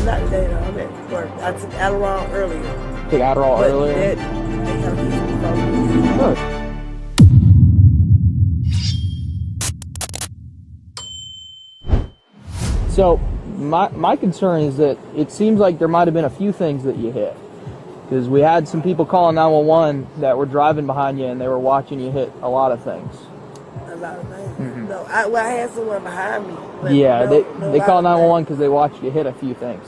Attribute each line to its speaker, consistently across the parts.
Speaker 1: Yeah, not today though. I'm at work. I took Adderall earlier.
Speaker 2: Took Adderall
Speaker 1: But
Speaker 2: earlier?
Speaker 1: They kind of keep me focused.
Speaker 2: Sure. So my concern is that it seems like there might have been a few things that you hit, because we had some people calling 911 that were driving behind you and they were watching you hit a lot of things.
Speaker 1: A lot of things. Mm-hmm. No, I had someone behind me.
Speaker 2: Yeah, they called 911 because they watched you hit a few things.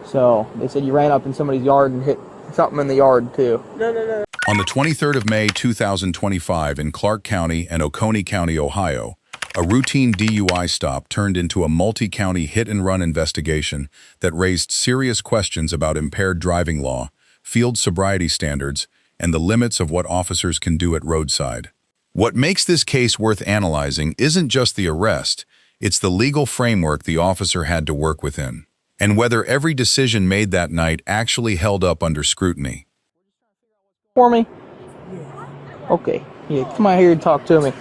Speaker 2: So they said you ran up in somebody's yard and hit something in the yard too.
Speaker 1: No.
Speaker 3: On the 23rd of May 2025 in Clark County and Oconee County, Ohio, a routine DUI stop turned into a multi-county hit-and-run investigation that raised serious questions about impaired driving law, field sobriety standards, and the limits of what officers can do at roadside. What makes this case worth analyzing isn't just the arrest, it's the legal framework the officer had to work within, and whether every decision made that night actually held up under scrutiny.
Speaker 2: For me? Yeah. Okay. Yeah, come out here and talk to me.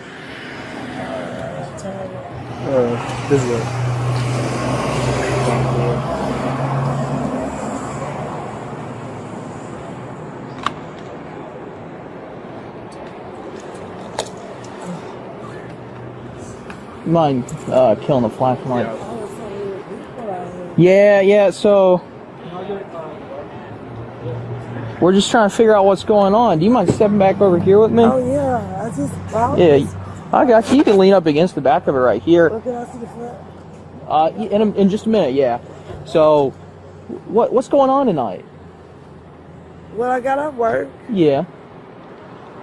Speaker 2: This way. Mind killing the flashlight? Yeah, so we're just trying to figure out what's going on. Do you mind stepping back over here with me?
Speaker 1: Oh yeah,
Speaker 2: I got you. You can lean up against the back of it right here.
Speaker 1: Well, can I see the front?
Speaker 2: In just a minute, yeah. So, what's going on tonight?
Speaker 1: Well, I got off work.
Speaker 2: Yeah.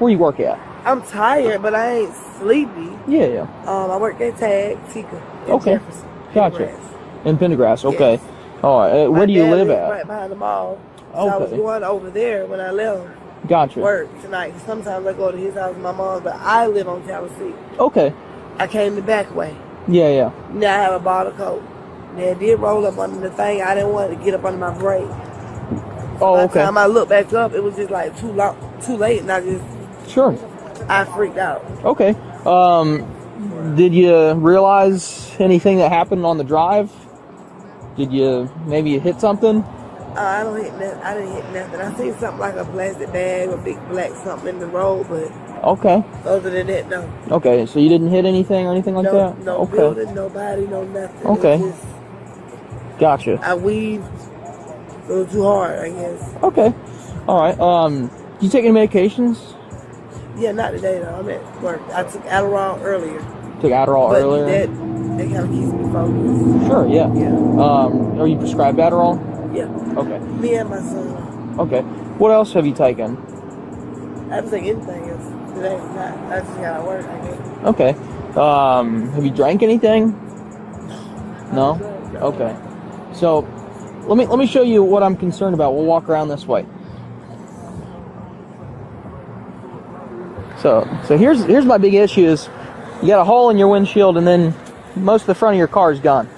Speaker 2: Where you work at?
Speaker 1: I'm tired, but I ain't sleepy.
Speaker 2: Yeah.
Speaker 1: I work at Tika.
Speaker 2: Okay.
Speaker 1: Jefferson,
Speaker 2: Gotcha. In Pendergrass. Okay.
Speaker 1: Yes.
Speaker 2: All right. Where do you live at?
Speaker 1: Right behind the mall. So
Speaker 2: Okay.
Speaker 1: I was going over there when I left.
Speaker 2: Gotcha.
Speaker 1: Work tonight. Sometimes I go to his house and my mom's, but I live on Tennessee.
Speaker 2: Okay.
Speaker 1: I came the back way.
Speaker 2: Yeah.
Speaker 1: Now I have a bottle coat. Now it did roll up under the thing. I didn't want to get up under my brake.
Speaker 2: Oh,
Speaker 1: By
Speaker 2: okay.
Speaker 1: the time I looked back up, it was just like too late, and I freaked out.
Speaker 2: Okay. Did you realize anything that happened on the drive? Did you maybe hit something?
Speaker 1: I didn't hit nothing. I seen something like a plastic bag or big black something in the road, but
Speaker 2: okay.
Speaker 1: Other than that, no.
Speaker 2: Okay, so you didn't hit anything or anything like that?
Speaker 1: No
Speaker 2: Okay.
Speaker 1: building, nobody, no nothing.
Speaker 2: Okay. Gotcha.
Speaker 1: I weaved a little too hard, I guess.
Speaker 2: Okay. All right. You take any medications?
Speaker 1: Yeah, not today though. I'm at work. I took Adderall earlier.
Speaker 2: Took Adderall earlier?
Speaker 1: That kind of keeps me focused.
Speaker 2: Sure, yeah.
Speaker 1: Yeah.
Speaker 2: Are you prescribed Adderall?
Speaker 1: Yeah.
Speaker 2: Okay.
Speaker 1: Me and my son.
Speaker 2: Okay. What else have you taken?
Speaker 1: I haven't taken anything else today. I just got to work, I guess.
Speaker 2: Okay. Have you drank anything? No? Okay. So, let me show you what I'm concerned about. We'll walk around this way. So here's my big issue is you got a hole in your windshield and then most of the front of your car is gone.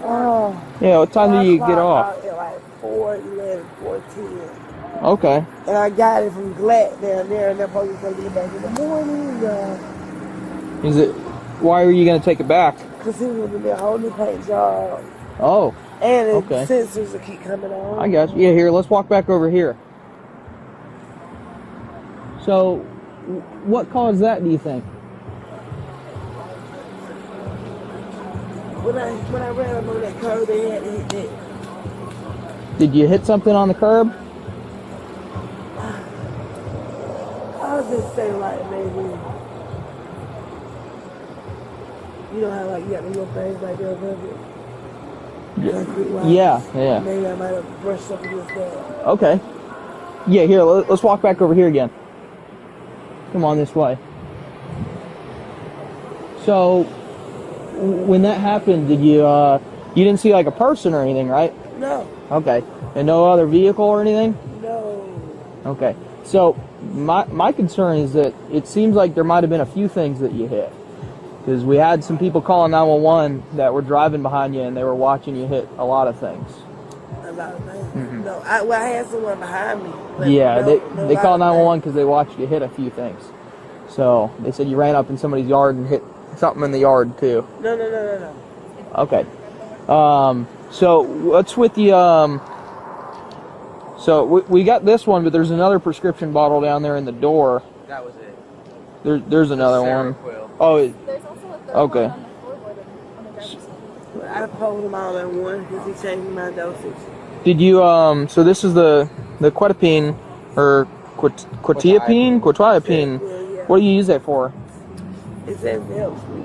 Speaker 1: Oh.
Speaker 2: Yeah, what time do you get off?
Speaker 1: At like 4:11, 4:10.
Speaker 2: Okay.
Speaker 1: And I got it from Glatt down there, and they're supposed to get it back in the morning.
Speaker 2: Is it? Why were you going to take it back?
Speaker 1: Because he was going to be a whole new paint job.
Speaker 2: Oh.
Speaker 1: And the
Speaker 2: okay.
Speaker 1: sensors will keep coming on.
Speaker 2: I guess. Yeah, here, let's walk back over here. So, what caused that, do you think?
Speaker 1: When I ran up on that curb, they had to hit that.
Speaker 2: Did you hit something on the curb?
Speaker 1: I was just saying, like, maybe, you know how, like, you got the little things like that above it?
Speaker 2: Yeah.
Speaker 1: Maybe I might have brushed up against that.
Speaker 2: Okay. Yeah, here, let's walk back over here again. Come on this way. So, when that happened, did you didn't see like a person or anything, right?
Speaker 1: No.
Speaker 2: Okay. And no other vehicle or anything?
Speaker 1: No.
Speaker 2: Okay. So, my concern is that it seems like there might have been a few things that you hit. Because we had some people calling 911 that were driving behind you and they were watching you hit a lot of things.
Speaker 1: A lot of things? Mm-hmm. No. I had someone behind me.
Speaker 2: Yeah, they called 911 because they watched you hit a few things. So they said you ran up in somebody's yard and hit something in the yard too?
Speaker 1: No.
Speaker 2: Okay. So what's with the So we got this one, but there's another prescription bottle down there in the door.
Speaker 4: That was it.
Speaker 2: There's another one. Oh,
Speaker 5: There's also a third
Speaker 2: okay.
Speaker 5: one on the floorboard on the driver's side.
Speaker 1: I pulled them all in one because he changed my dosage.
Speaker 2: Did you so this is the quetiapine or quetiapine?
Speaker 1: Yeah.
Speaker 2: What do you use that for?
Speaker 1: It says it helps me.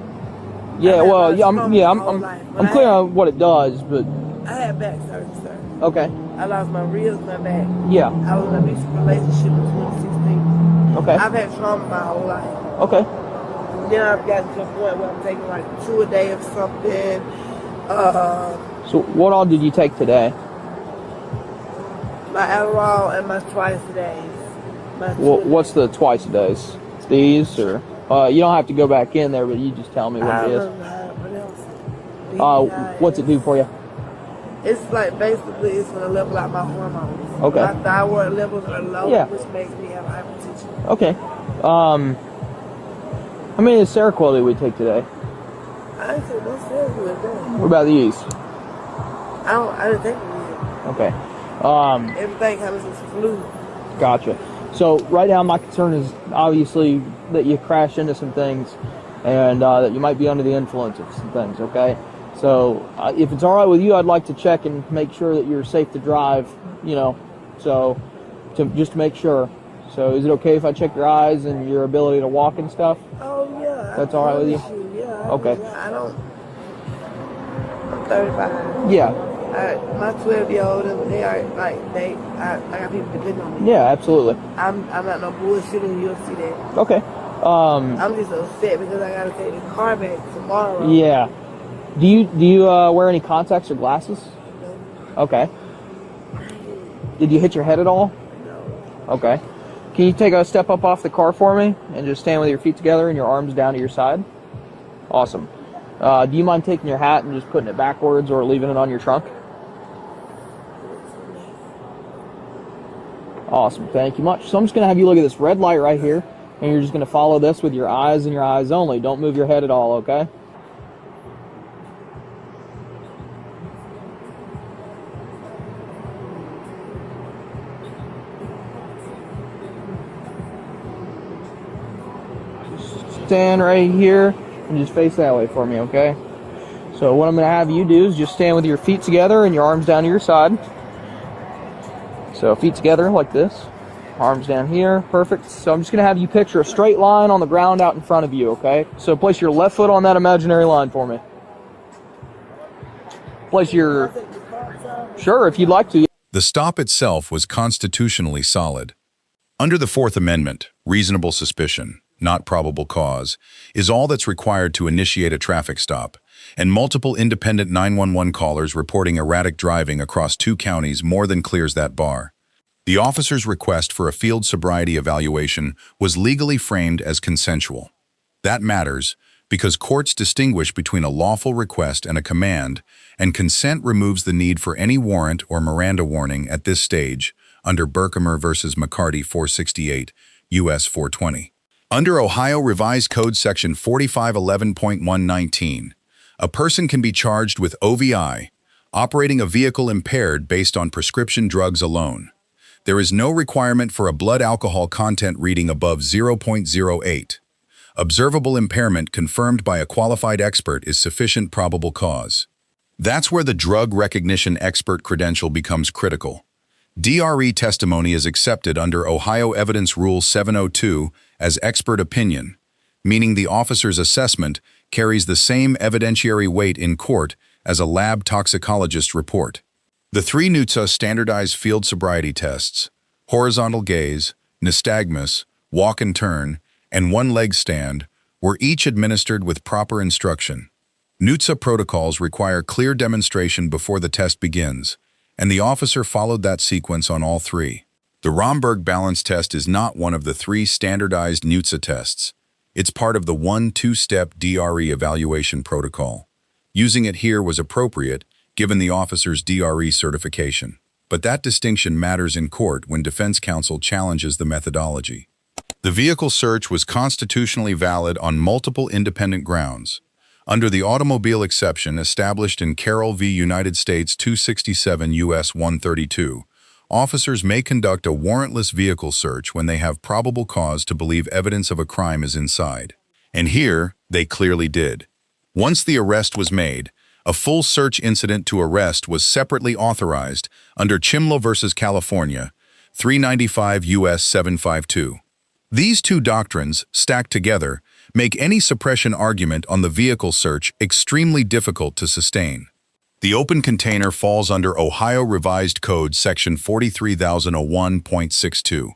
Speaker 2: Yeah, well, yeah, I'm
Speaker 1: I'm
Speaker 2: clear on what it does, but
Speaker 1: I had back surgery, sir.
Speaker 2: okay.
Speaker 1: I lost my ribs, my back.
Speaker 2: Yeah.
Speaker 1: I was in an abusive relationship in 2016.
Speaker 2: Okay.
Speaker 1: I've had trauma my whole life.
Speaker 2: Okay.
Speaker 1: Then I've gotten to a point where I'm taking like 2 a day of something.
Speaker 2: So what all did you take today?
Speaker 1: My Adderall and my twice a days.
Speaker 2: What's the twice a days? These or you don't have to go back in there, but you just tell me what it is. What's it do for you?
Speaker 1: It's like basically it's gonna level out my hormones.
Speaker 2: Okay.
Speaker 1: My thyroid levels are low,
Speaker 2: Yeah.
Speaker 1: which makes me have hypertension.
Speaker 2: Okay. How many Seroquel did we take today?
Speaker 1: I didn't take no Seroquel today.
Speaker 2: What about these?
Speaker 1: I didn't take them
Speaker 2: Okay.
Speaker 1: yet. Everything happens is flu.
Speaker 2: Gotcha. So right now my concern is obviously that you crash into some things and that you might be under the influence of some things, okay? So if it's all right with you, I'd like to check and make sure that you're safe to drive, so just to make sure. So is it okay if I check your eyes and your ability to walk and stuff?
Speaker 1: Oh, yeah.
Speaker 2: That's all right with you?
Speaker 1: Yeah.
Speaker 2: Okay.
Speaker 1: I'm 35.
Speaker 2: Yeah.
Speaker 1: My 12-year-old, I got people depending on me.
Speaker 2: Yeah, absolutely.
Speaker 1: I'm not no bullshitting, you'll see that.
Speaker 2: Okay.
Speaker 1: I'm just upset because I gotta take the car back tomorrow.
Speaker 2: Yeah. Do you wear any contacts or glasses?
Speaker 1: No.
Speaker 2: Okay. Did you hit your head at all?
Speaker 1: No.
Speaker 2: Okay. Can you take a step up off the car for me and just stand with your feet together and your arms down to your side? Awesome. Do you mind taking your hat and just putting it backwards or leaving it on your trunk? Awesome. Thank you much. So I'm just going to have you look at this red light right here, and you're just going to follow this with your eyes and your eyes only. Don't move your head at all, okay? Just stand right here and just face that way for me, okay? So what I'm going to have you do is just stand with your feet together and your arms down to your side. So feet together like this, arms down here, perfect. So I'm just gonna have you picture a straight line on the ground out in front of you, okay? So place your left foot on that imaginary line for me. Place your, sure, if you'd like to.
Speaker 3: The stop itself was constitutionally solid. Under the Fourth Amendment, reasonable suspicion, not probable cause, is all that's required to initiate a traffic stop, and multiple independent 911 callers reporting erratic driving across 2 counties more than clears that bar. The officer's request for a field sobriety evaluation was legally framed as consensual. That matters because courts distinguish between a lawful request and a command, and consent removes the need for any warrant or Miranda warning at this stage under Berkemer v. McCarty 468, U.S. 420. Under Ohio Revised Code Section 4511.119, a person can be charged with OVI, operating a vehicle impaired based on prescription drugs alone. There is no requirement for a blood alcohol content reading above 0.08. Observable impairment confirmed by a qualified expert is sufficient probable cause. That's where the drug recognition expert credential becomes critical. DRE testimony is accepted under Ohio Evidence Rule 702 as expert opinion, meaning the officer's assessment carries the same evidentiary weight in court as a lab toxicologist report. The 3 NHTSA standardized field sobriety tests, horizontal gaze, nystagmus, walk and turn, and one-leg stand, were each administered with proper instruction. NHTSA protocols require clear demonstration before the test begins, and the officer followed that sequence on all 3. The Romberg balance test is not one of the 3 standardized NHTSA tests. It's part of the 1-2-step DRE evaluation protocol. Using it here was appropriate, given the officer's DRE certification. But that distinction matters in court when defense counsel challenges the methodology. The vehicle search was constitutionally valid on multiple independent grounds. Under the automobile exception established in Carroll v. United States 267 U.S. 132, officers may conduct a warrantless vehicle search when they have probable cause to believe evidence of a crime is inside. And here, they clearly did. Once the arrest was made, a full search incident to arrest was separately authorized under Chimlo v. California, 395 U.S. 752. These two doctrines, stacked together, make any suppression argument on the vehicle search extremely difficult to sustain. The open container falls under Ohio Revised Code Section 43001.62.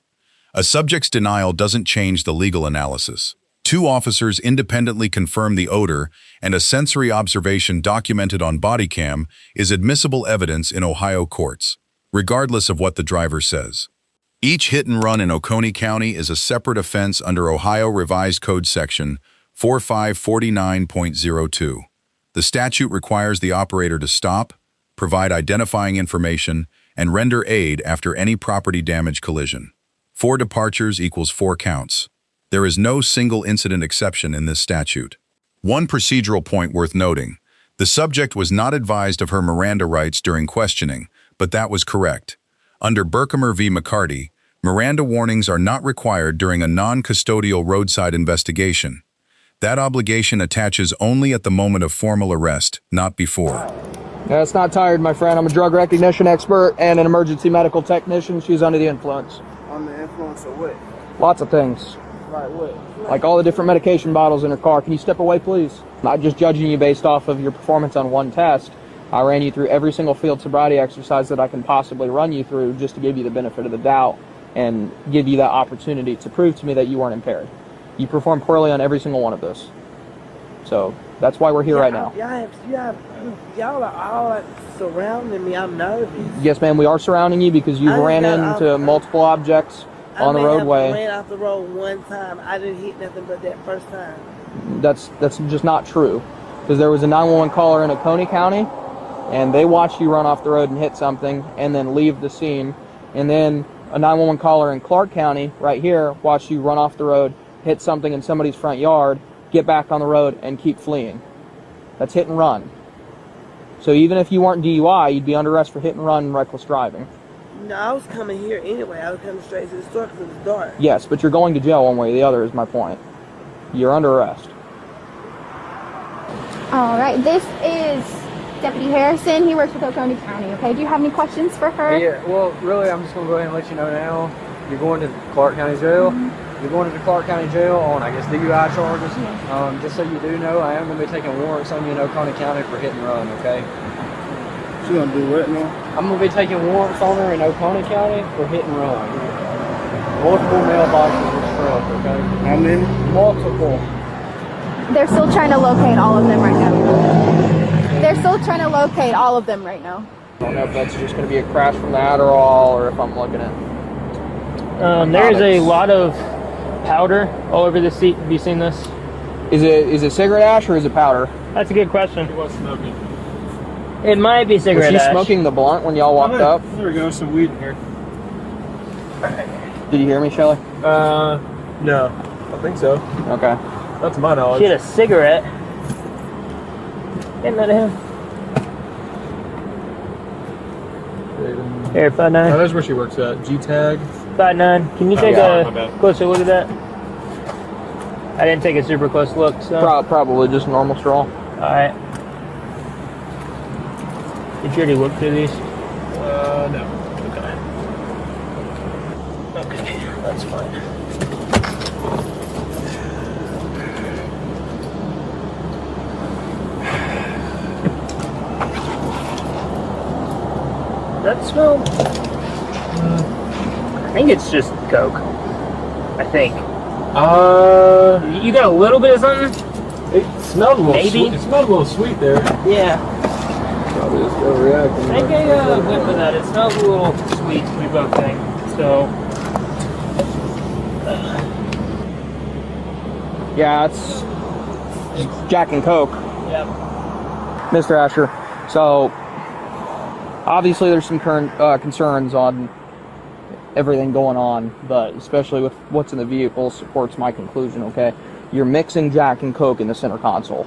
Speaker 3: A subject's denial doesn't change the legal analysis. Two officers independently confirm the odor, and a sensory observation documented on Bodycam is admissible evidence in Ohio courts, regardless of what the driver says. Each hit and run in Oconee County is a separate offense under Ohio Revised Code Section 4549.02. The statute requires the operator to stop, provide identifying information, and render aid after any property damage collision. 4 departures equals 4 counts. There is no single incident exception in this statute. One procedural point worth noting: the subject was not advised of her Miranda rights during questioning, but that was correct. Under Berkemer v. McCarty, Miranda warnings are not required during a non-custodial roadside investigation. That obligation attaches only at the moment of formal arrest, not before.
Speaker 2: Yeah, it's not tired, my friend. I'm a drug recognition expert and an emergency medical technician. She's under the influence.
Speaker 1: On the influence of what?
Speaker 2: Lots of things.
Speaker 1: Like what?
Speaker 2: Like all the different medication bottles in her car. Can you step away, please? Not just judging you based off of your performance on one test. I ran you through every single field sobriety exercise that I can possibly run you through just to give you the benefit of the doubt and give you that opportunity to prove to me that you weren't impaired. You performed poorly on every single one of those. So that's why we're here right now.
Speaker 1: Y'all are all like surrounding me. I'm nervous.
Speaker 2: Yes, ma'am, we are surrounding you because you ran into multiple objects on the roadway.
Speaker 1: I ran off the road one time. I didn't hit nothing but that first time.
Speaker 2: That's just not true. Because there was a 911 caller in Oconee County, and they watched you run off the road and hit something and then leave the scene. And then a 911 caller in Clark County, right here, watched you run off the road, hit something in somebody's front yard, get back on the road, and keep fleeing. That's hit and run. So even if you weren't DUI, you'd be under arrest for hit and run and reckless driving.
Speaker 1: No, I was coming here anyway. I was coming straight to the store because it was dark.
Speaker 2: Yes, but you're going to jail one way or the other is my point. You're under arrest.
Speaker 5: All right, this is Deputy Harrison. He works with Oconee County, okay? Do you have any questions for her?
Speaker 6: Yeah, well, really, I'm just going to go ahead and let you know now. You're going to Clark County Jail. You're going to the Clark County Jail on, I guess, DUI charges.
Speaker 5: Yeah.
Speaker 6: Just so you do know, I am going to be taking warrants on you in Oconee County for hit and run, okay?
Speaker 7: She gonna do what now?
Speaker 6: I'm going to be taking warrants on her in Oconee County for hit and run. Multiple mailboxes were struck, okay?
Speaker 7: How many?
Speaker 6: Multiple.
Speaker 5: They're still trying to locate all of them right now. They're still trying to locate all of them right now.
Speaker 2: I don't know if that's just going to be a crash from the Adderall or if I'm looking at...
Speaker 8: There is a lot of powder all over the seat. Have you seen this?
Speaker 2: Is it cigarette ash or is it powder?
Speaker 8: That's a good question.
Speaker 7: She was smoking.
Speaker 8: It might be cigarette
Speaker 2: Was she
Speaker 8: ash.
Speaker 2: smoking the blunt when y'all walked up?
Speaker 7: There we go, some weed in here.
Speaker 2: Did you hear me, Shelley?
Speaker 7: No. I think so.
Speaker 2: Okay.
Speaker 7: That's my knowledge.
Speaker 8: She had a cigarette. Getting that him. Here, 5'9".
Speaker 7: Oh, that's where she works at. G-Tag.
Speaker 8: 5'9". Can you take
Speaker 7: yeah, my
Speaker 8: a
Speaker 7: bad.
Speaker 8: closer look at that? I didn't take a super close look, so.
Speaker 2: Probably just normal straw.
Speaker 8: Alright. Did you already look through these?
Speaker 7: No.
Speaker 8: Okay, that's fine. Does that smell? I think it's just Coke. I think. You got a little bit of something?
Speaker 7: It smelled a little
Speaker 8: Maybe.
Speaker 7: sweet. It smelled a little sweet there.
Speaker 8: Yeah.
Speaker 7: Probably just overreacting.
Speaker 8: Take a whiff of that. It smells a little sweet, we both think. So.
Speaker 2: Yeah, it's Jack and Coke.
Speaker 8: Yeah.
Speaker 2: Mr. Asher. So, obviously there's some current concerns on everything going on, but especially with what's in the vehicle supports my conclusion, okay? You're mixing Jack and Coke in the center console.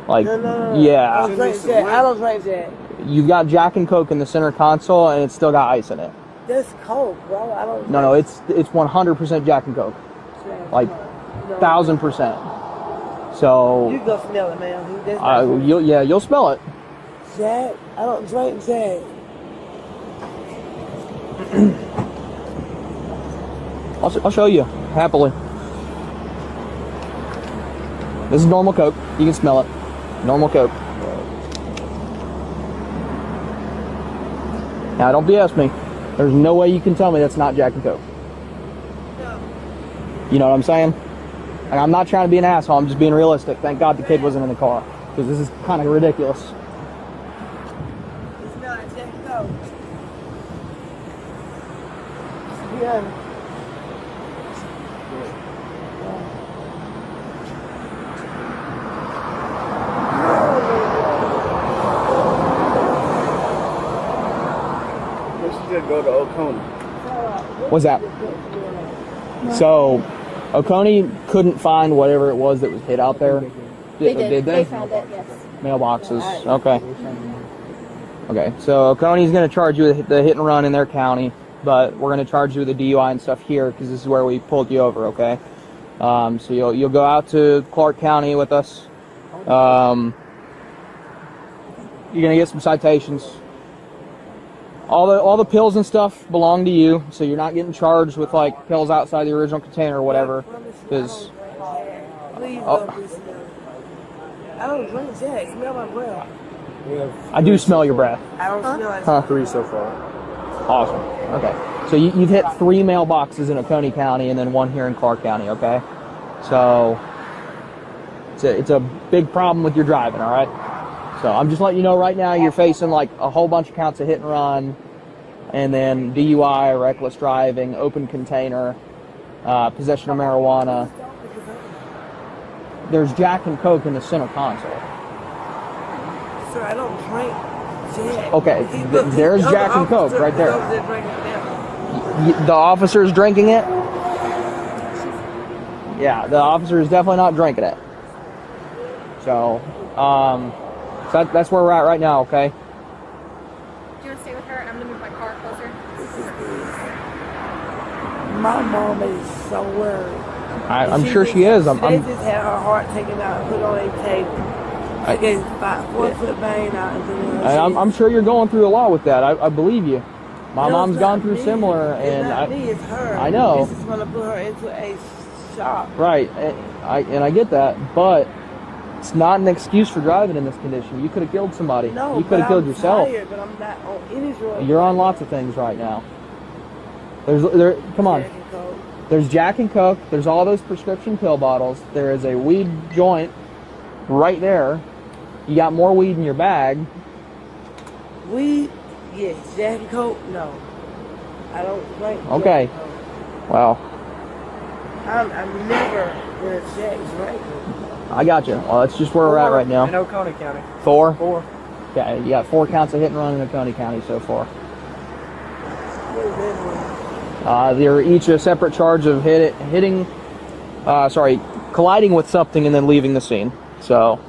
Speaker 2: Like,
Speaker 1: No.
Speaker 2: yeah.
Speaker 1: I don't drink Jack. I don't drink Jack.
Speaker 2: You've got Jack and Coke in the center console, and it's still got ice in it.
Speaker 1: That's Coke, bro. I don't.
Speaker 2: No, it's 100% Jack and Coke. Like, 1000%. So
Speaker 1: You go smell it, man. That's
Speaker 2: you'll smell it.
Speaker 1: Jack. I don't drink Jack.
Speaker 2: I'll show you happily. This is normal Coke. You can smell it. Normal Coke. Now don't BS me. There's no way you can tell me that's not Jack and Coke. You know what I'm saying? Like, I'm not trying to be an asshole. I'm just being realistic. Thank God the kid wasn't in the car, because this is kind of ridiculous.
Speaker 1: It's not Jack and Coke. Yeah.
Speaker 4: Go to Oconee.
Speaker 2: What's that? So, Oconee couldn't find whatever it was that was hit out there.
Speaker 5: They did.
Speaker 2: Did they?
Speaker 5: They found it, yes.
Speaker 2: Mailboxes. Okay. Okay. So Oconee's going to charge you with the hit and run in their county, but we're going to charge you with the DUI and stuff here because this is where we pulled you over. Okay. So you'll go out to Clark County with us. You're going to get some citations. All the pills and stuff belong to you, so you're not getting charged with like pills outside the original container or whatever. Because
Speaker 1: Please don't be smelling. I don't drink Jack. Smell my breath.
Speaker 2: I do smell your breath.
Speaker 1: I don't smell like
Speaker 2: Huh?
Speaker 7: 3 so far.
Speaker 2: Awesome. Okay. So you've hit 3 mailboxes in Oconee County and then 1 here in Clark County. Okay. So it's a big problem with your driving. All right. So I'm just letting you know right now you're facing like a whole bunch of counts of hit and run, and then DUI, reckless driving, open container, possession of marijuana. There's Jack and Coke in the center console.
Speaker 1: Sir, I don't drink Jack.
Speaker 2: Okay, there's Jack and Coke right there. The officer's drinking it? Yeah, the officer is definitely not drinking it. So, so that's where we're at right now, okay?
Speaker 5: Do you want to stay with her? I'm going to move my car closer.
Speaker 1: My mom is so worried.
Speaker 2: I'm sure she is.
Speaker 1: They just had her heart taken out and put on a table. She gave 4-foot vein out. And
Speaker 2: I'm sure you're going through a lot with that. I believe you. My mom's gone through similar, and
Speaker 1: it's not me, it's her.
Speaker 2: I know.
Speaker 1: This is going to put her into a shock.
Speaker 2: Right, and I get that, but it's not an excuse for driving in this condition. You could have killed somebody.
Speaker 1: No,
Speaker 2: you could have killed yourself.
Speaker 1: I'm tired, but I'm not on any drug.
Speaker 2: You're on lots of things right now. Come on. There's Jack and Coke. There's all those prescription pill bottles. There is a weed joint right there. You got more weed in your bag.
Speaker 1: Weed? Yes. Jack and Coke? No. I don't drink.
Speaker 2: Okay.
Speaker 1: Jack and Coke.
Speaker 2: Well,
Speaker 1: I'm never going to Jack drinking.
Speaker 2: I got you. Well, that's just where we're at right now.
Speaker 6: In Oconee County.
Speaker 2: 4?
Speaker 6: 4.
Speaker 2: Yeah, you got 4 counts of hit and run in Oconee County so far. They're each a separate charge of colliding with something and then leaving the scene. So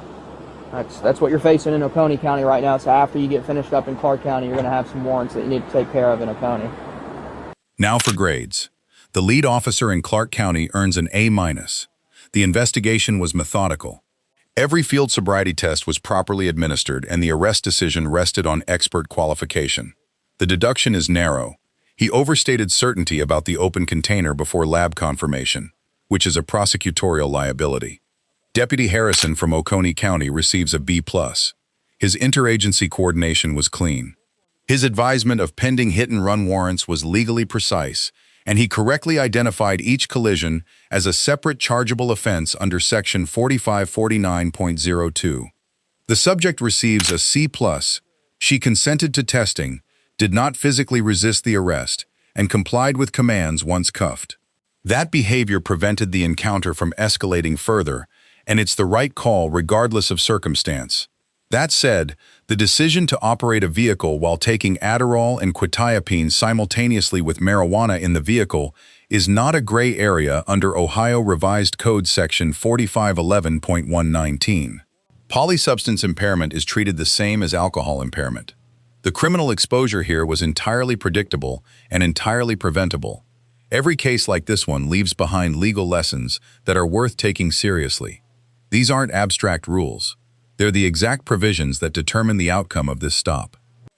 Speaker 2: that's what you're facing in Oconee County right now. So after you get finished up in Clark County, you're going to have some warrants that you need to take care of in Oconee.
Speaker 3: Now for grades. The lead officer in Clark County earns an A-. The investigation was methodical. Every field sobriety test was properly administered and the arrest decision rested on expert qualification. The deduction is narrow. He overstated certainty about the open container before lab confirmation, which is a prosecutorial liability. Deputy Harrison from Oconee County receives a B+. His interagency coordination was clean. His advisement of pending hit-and-run warrants was legally precise, and he correctly identified each collision as a separate chargeable offense under Section 4549.02. The subject receives a C+. She consented to testing, did not physically resist the arrest, and complied with commands once cuffed. That behavior prevented the encounter from escalating further, and it's the right call regardless of circumstance. That said, the decision to operate a vehicle while taking Adderall and quetiapine simultaneously with marijuana in the vehicle is not a gray area under Ohio Revised Code Section 4511.119. Polysubstance impairment is treated the same as alcohol impairment. The criminal exposure here was entirely predictable and entirely preventable. Every case like this one leaves behind legal lessons that are worth taking seriously. These aren't abstract rules. They're the exact provisions that determine the outcome of this stop.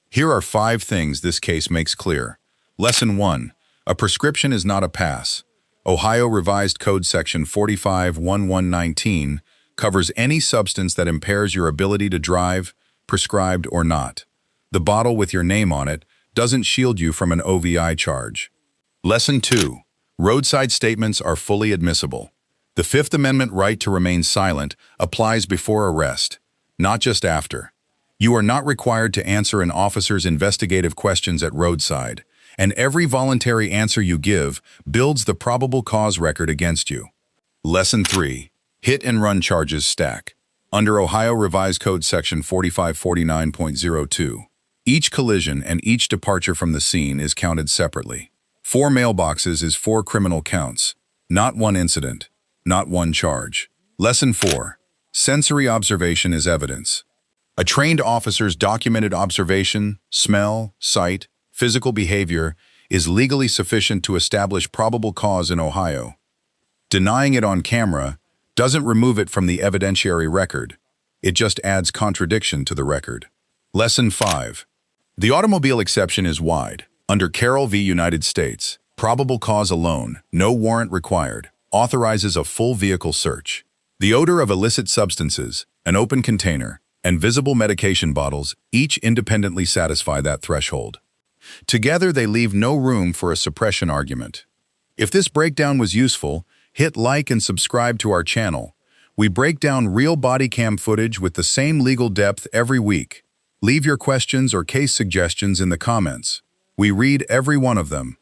Speaker 3: Here are 5 things this case makes clear. Lesson 1. A prescription is not a pass. Ohio Revised Code Section 451119 covers any substance that impairs your ability to drive, prescribed or not. The bottle with your name on it doesn't shield you from an OVI charge. Lesson 2. Roadside statements are fully admissible. The Fifth Amendment right to remain silent applies before arrest, not just after. You are not required to answer an officer's investigative questions at roadside, and every voluntary answer you give builds the probable cause record against you. Lesson 3. Hit and run charges stack. Under Ohio Revised Code Section 4549.02, each collision and each departure from the scene is counted separately. 4 mailboxes is 4 criminal counts, not 1 incident, not 1 charge. Lesson 4. Sensory observation is evidence. A trained officer's documented observation, smell, sight, physical behavior is legally sufficient to establish probable cause in Ohio. Denying it on camera doesn't remove it from the evidentiary record. It just adds contradiction to the record. Lesson 5. The automobile exception is wide. Under Carroll v. United States, probable cause alone, no warrant required, authorizes a full vehicle search. The odor of illicit substances, an open container, and visible medication bottles each independently satisfy that threshold. Together, they leave no room for a suppression argument. If this breakdown was useful, hit like and subscribe to our channel. We break down real body cam footage with the same legal depth every week. Leave your questions or case suggestions in the comments. We read every one of them.